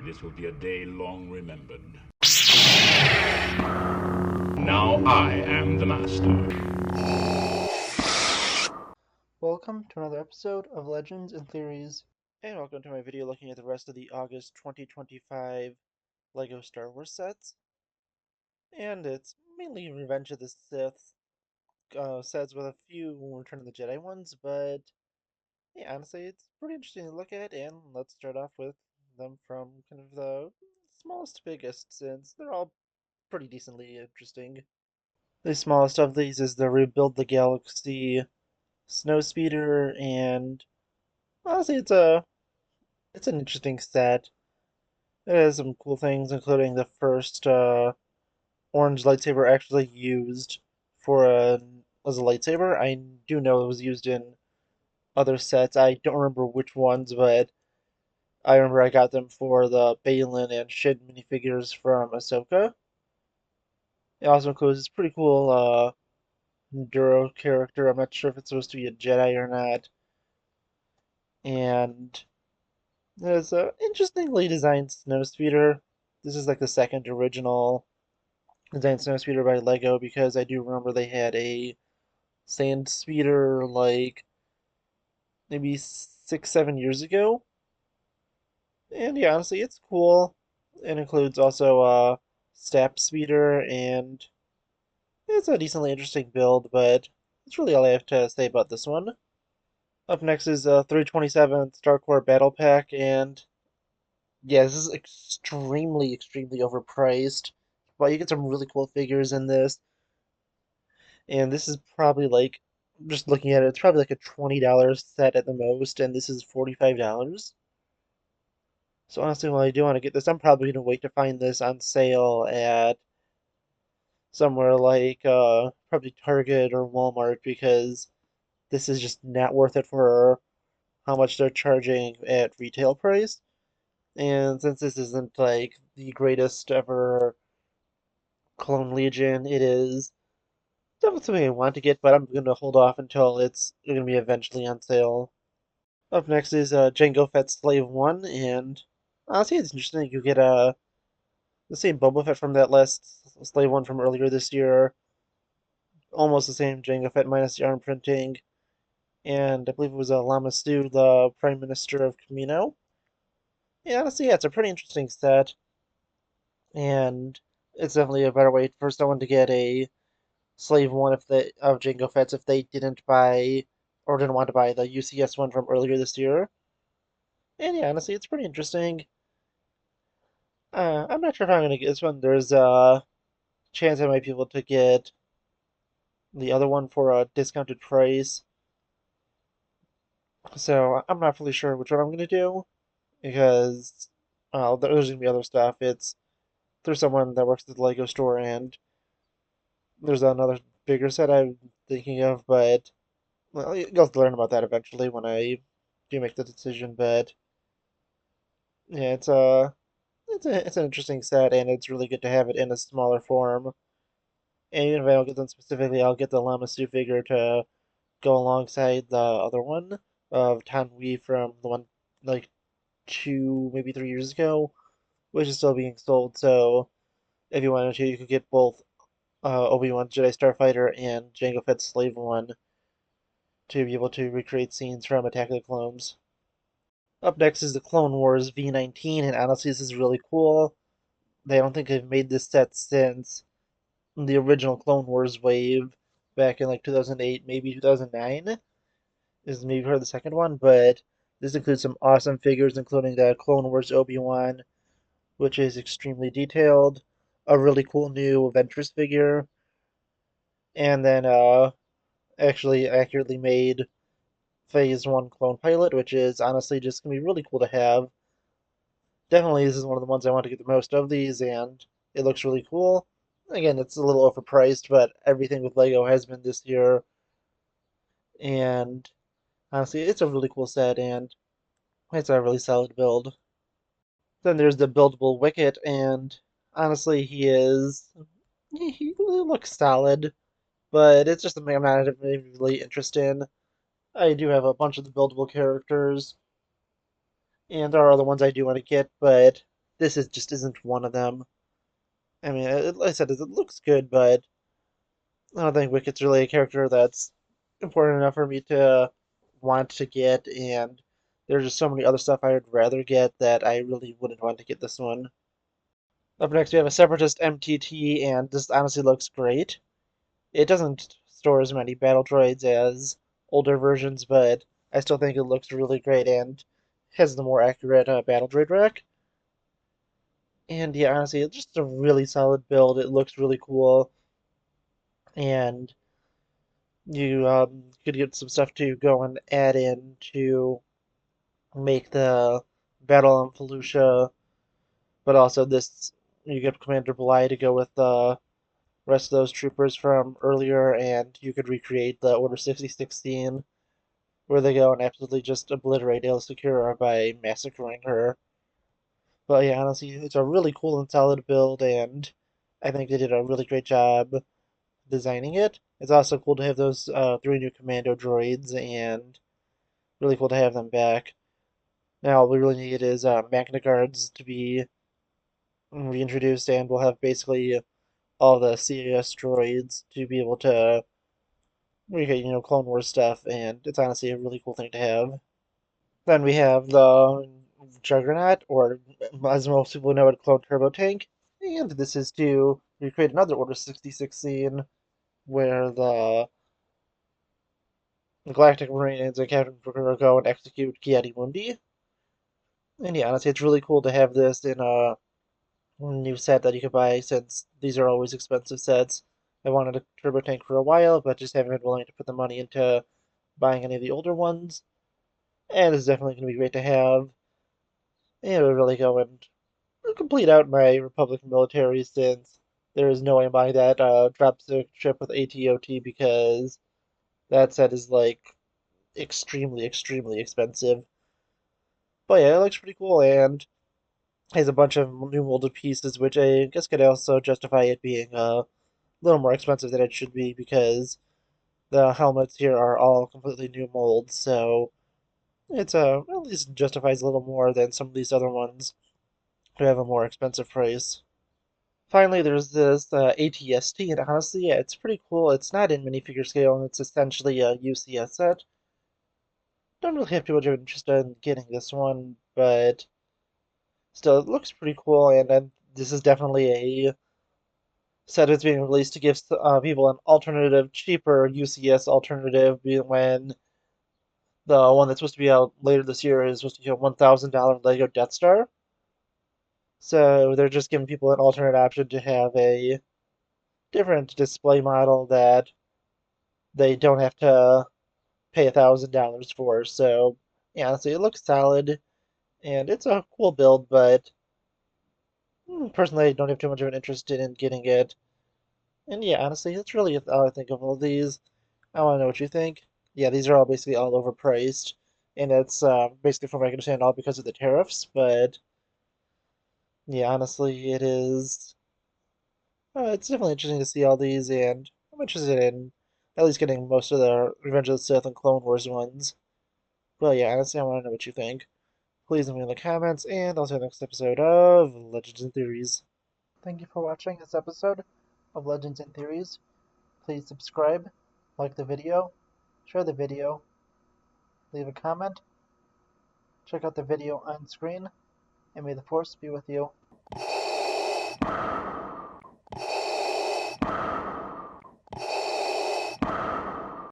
This will be a day long remembered. Now I am the master. Welcome to another episode of Legends and Theories, and welcome to my video looking at the rest of the August 2025 LEGO Star Wars sets. And it's mainly Revenge of the Sith sets with a few Return of the Jedi ones, but yeah, honestly, it's pretty interesting to look at, and let's start off with them from kind of the smallest to biggest, since they're all pretty decently interesting. The smallest of these is the Rebuild the Galaxy Snowspeeder, and honestly, it's an interesting set. It has some cool things, including the first orange lightsaber actually used for as a lightsaber. I do know it was used in other sets. I don't remember which ones, but I remember I got them for the Baylan and Shin minifigures from Ahsoka. It also includes this pretty cool Duro character. I'm not sure if it's supposed to be a Jedi or not. And there's an interestingly designed snowspeeder. This is like the second original Giant Snow Speeder by Lego, because I do remember they had a Sand Speeder like maybe 6, 7 years ago. And yeah, honestly, it's cool. It includes also a Stap Speeder, and it's a decently interesting build, but that's really all I have to say about this one. Up next is 327 Starcore Battle Pack, and yeah, this is extremely overpriced. But you get some really cool figures in this. And this is probably like, just looking at it, it's probably like a $20 set at the most, and this is $45. So honestly, while I do want to get this, I'm probably gonna wait to find this on sale at somewhere like probably Target or Walmart, because this is just not worth it for how much they're charging at retail price. And since this isn't like the greatest ever Clone Legion, it is definitely something I want to get, but I'm gonna hold off until it's gonna be eventually on sale. Up next is Jango Fett Slave 1, and honestly, it's interesting. You get the same Boba Fett from that last Slave 1 from earlier this year, almost the same Jango Fett minus the arm printing, and I believe it was Lama Stu, the Prime Minister of Kamino. Yeah, honestly, yeah, it's a pretty interesting set, and it's definitely a better way for someone to get a Slave 1 if they of Jango Fett's if they didn't buy or didn't want to buy the UCS one from earlier this year. And yeah, honestly, it's pretty interesting. I'm not sure if I'm gonna get this one. There's a chance I might be able to get the other one for a discounted price. So I'm not fully sure which one I'm gonna do, because there's gonna be other stuff. It's through someone that works at the Lego store, and there's another bigger set I'm thinking of, but well, you'll have to learn about that eventually when I do make the decision. But yeah, it's an interesting set, and it's really good to have it in a smaller form. And even if I don't get them specifically, I'll get the Llama Stu figure to go alongside the other one of Tan Wee from the one like 2, maybe 3 years ago, which is still being sold. So if you wanted to, you could get both Obi-Wan Jedi Starfighter and Jango Fett Slave One to be able to recreate scenes from Attack of the Clones. Up next is the Clone Wars V19, and honestly, this is really cool. I don't think they've made this set since the original Clone Wars wave back in like 2008, maybe 2009. Is maybe for the second one, but this includes some awesome figures, including the Clone Wars Obi-Wan, which is extremely detailed, a really cool new Ventress figure, and then actually accurately made Phase 1 clone pilot, which is honestly just gonna be really cool to have. Definitely, this is one of the ones I want to get the most of these, and it looks really cool. Again, it's a little overpriced, but everything with Lego has been this year, and honestly, it's a really cool set, and it's a really solid build. Then there's the buildable Wicket, and honestly, he looks solid, but it's just something I'm not really interested in. I do have a bunch of the buildable characters, and there are other ones I do want to get, but this is just isn't one of them. I mean, like I said, it looks good, but I don't think Wicket's really a character that's important enough for me to want to get, and there's just so many other stuff I would rather get that I really wouldn't want to get this one. Up next, we have a Separatist MTT, and this honestly looks great. It doesn't store as many battle droids as older versions, but I still think it looks really great and has the more accurate battle droid rack. And yeah, honestly, it's just a really solid build. It looks really cool, and you could get some stuff to go and add in to make the battle on Felucia, but also this you get Commander Bly to go with the rest of those troopers from earlier, and you could recreate the Order 66 scene where they go and absolutely just obliterate Aayla Secura by massacring her. But yeah, honestly, it's a really cool and solid build, and I think they did a really great job designing it. It's also cool to have those three new commando droids, and really cool to have them back. Now, all we really need is Magna Guards to be reintroduced, and we'll have basically all the CAS droids to be able to recreate, Clone Wars stuff, and it's honestly a really cool thing to have. Then we have the Juggernaut, or as most people know it, Clone Turbo Tank, and this is to recreate another Order 66 scene where the Galactic Marines and Captain Booker go and execute Ki-Adi-Mundi. And yeah, honestly, it's really cool to have this in a new set that you can buy since these are always expensive sets. I wanted a turbo tank for a while, but just haven't been willing to put the money into buying any of the older ones. And it's definitely going to be great to have. And it would really go and complete out my Republic military since there is no way I'm buying that dropship with AT-OT because that set is like extremely, extremely expensive. But yeah, it looks pretty cool and has a bunch of new molded pieces, which I guess could also justify it being little more expensive than it should be because the helmets here are all completely new molds, so it's at least justifies a little more than some of these other ones who have a more expensive price. Finally, there's this ATST, and honestly, yeah, it's pretty cool. It's not in minifigure scale, and it's essentially a UCS set. Don't really have too much of interest in getting this one, but still, it looks pretty cool, and this is definitely a said it's being released to give people an alternative, cheaper UCS alternative when the one that's supposed to be out later this year is supposed to be a $1,000 Lego Death Star. So they're just giving people an alternate option to have a different display model that they don't have to pay $1,000 for. So yeah, honestly, it looks solid and it's a cool build, but personally, I don't have too much of an interest in getting it. And yeah, honestly, that's really all I think of all these. I want to know what you think. Yeah, these are all basically all overpriced, and it's basically, from what I can understand, all because of the tariffs. But yeah, honestly, it is. It's definitely interesting to see all these, and I'm interested in at least getting most of the Revenge of the Sith and Clone Wars ones. But yeah, honestly, I want to know what you think. Please leave me in the comments, and I'll see you in the next episode of Legends and Theories. Thank you for watching this episode of Legends and Theories. Please subscribe, like the video, share the video, leave a comment, check out the video on screen, and may the Force be with you.